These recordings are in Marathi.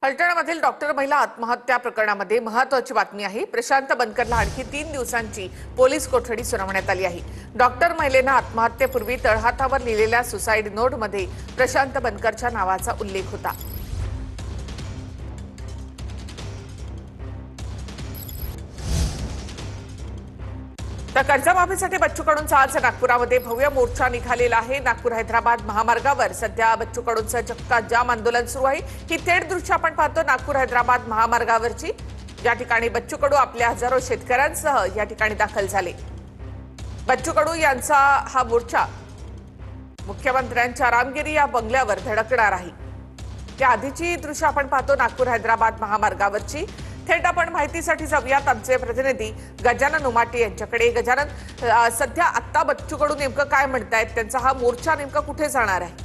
फलटणमधील डॉक्टर महिला आत्महत्या प्रकरणामध्ये महत्त्वाची बातमी आहे। प्रशांत बनकरला आणखी 3 दिवसांची पोलीस कोठडी सुनावण्यात आली आहे। डॉक्टर महिलेने आत्महत्येपूर्वी तळहातावर लिहिलेल्या सुसाईड नोटमध्ये प्रशांत बनकरच्या नावाचा उल्लेख होता। तर कर्जमाफीसाठी बच्चू कडूंचा आज नागपुरामध्ये भव्य मोर्चा निघालेला आहे। नागपूर हैदराबाद महामार्गावर सध्या बच्चू कडूंचं चक्का जाम आंदोलन सुरू आहे। ही थेट दृश्य आपण पाहतो नागपूर हैदराबाद महामार्गावरची, या ठिकाणी बच्चू कडू आपल्या हजारो शेतकऱ्यांसह या ठिकाणी दाखल झाले। बच्चू कडू यांचा हा मोर्चा मुख्यमंत्र्यांच्या रामगिरी या बंगल्यावर धडकणार आहे। त्या आधीची दृश्य आपण पाहतो नागपूर हैदराबाद महामार्गावरची। थेट आपण माहितीसाठी जाऊयात आमचे प्रतिनिधी गजानन उमाटे यांच्याकडे। गजानन, सध्या आत्ता बच्चू कडू नेमकं काय म्हणतायत? त्यांचा हा मोर्चा नेमका कुठे जाणार आहे?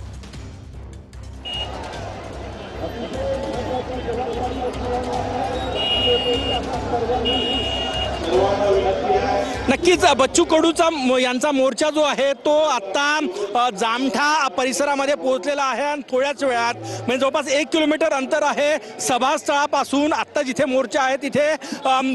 नक्कीच बच्चू कडूचा यांचा मोर्चा जो आहे तो आता जामठा परिसरामध्ये पोहोचलेला आहे आणि थोड्याच वेळात म्हणजे जवळपास 1 किलोमीटर अंतर आहे सभास्थळापासून। आता जिथे मोर्चा आहे तिथे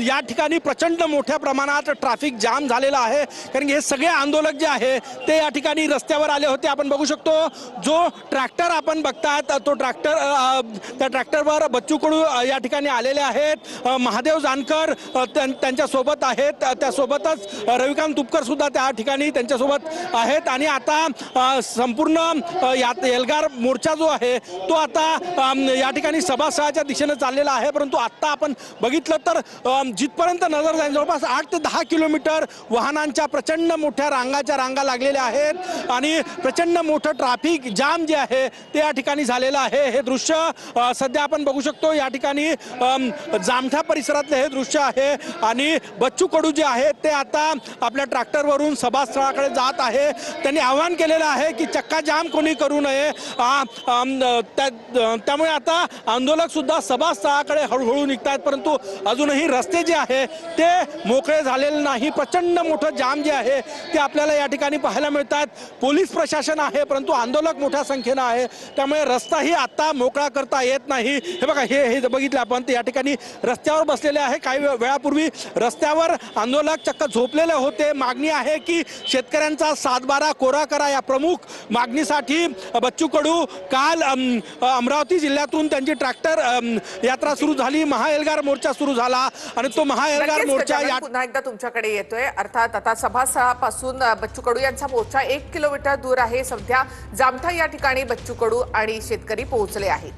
या ठिकाणी प्रचंड मोठ्या प्रमाणात ट्रॅफिक जाम झालेला आहे, कारण हे सगळे आंदोलक जे आहे ते या ठिकाणी रस्त्यावर आले होते। आपण बघू शकतो जो ट्रॅक्टर आपण बघतात तो ट्रॅक्टर, त्या ट्रॅक्टरवर बच्चू कडू या ठिकाणी आलेले आहेत। महादेव जानकर त्यांच्या सोबत आहेत, त्यासोबतच रविकांत तुपकर सुद्धा त्या ठिकाणी त्यांच्यासोबत आहेत। आणि आता संपूर्ण एल्गार मोर्चा जो आहे तो आता या ठिकाणी सभास्थळाच्या दिशेने चाललेला आहे। परंतु आता आपण बघितलं तर जिथपर्यंत नजर जाईल जवळपास 8 ते 10 किलोमीटर वाहनांच्या प्रचंड मोठ्या रांगा लागलेल्या आहेत आणि प्रचंड मोठं ट्रॅफिक जाम जे आहे ते या ठिकाणी झालेलं आहे। हे दृश्य सध्या आपण बघू शकतो या ठिकाणी जामठा परिसरातले हे दृश्य आहे आणि बच्चू कडू जे आहेत ते आता आपल्या ट्रॅक्टरवरून सभास्थळाकडे जात आहे। त्यांनी आवाहन केलेलं आहे की चक्का जाम कोणी करू नये। त्यामुळे आता आंदोलक सुद्धा सभास्थळाकडे हळूहळू निघतात, परंतु अजूनही रस्ते जे आहे ते मोकळे झालेले नाही। प्रचंड मोठं जाम जे आहे ते आपल्याला या ठिकाणी पाहायला मिळतात। पोलीस प्रशासन आहे परंतु आंदोलक मोठ्या संख्येनं आहे, त्यामुळे रस्ताही आता मोकळा करता येत नाही। हे बघा, हे बघितलं आपण ते या ठिकाणी रस्त्यावर बसलेले आहे। काही वेळापूर्वी रस्त्यावर आंदोलक चक्क झोपलेले होते। मागणी आहे की शेतकऱ्यांचा 7/12 कोरा करा, या प्रमुख मागणीसाठी बच्चू कडू काल अमरावती जिल्ह्यातून त्यांची ट्रॅक्टर यात्रा सुरू झाली, महाएल्गार मोर्चा सुरू झाला आणि तो महाएल्गार मोर्चा पुन्हा एकदा तुमच्याकडे येतोय। अर्थात आता सभास्थळापासून बच्चू कडू यांचा मोर्चा 1 किलोमीटर दूर आहे। सध्या जामठा या ठिकाणी बच्चू कडू आणि शेतकरी पोहोचले आहेत।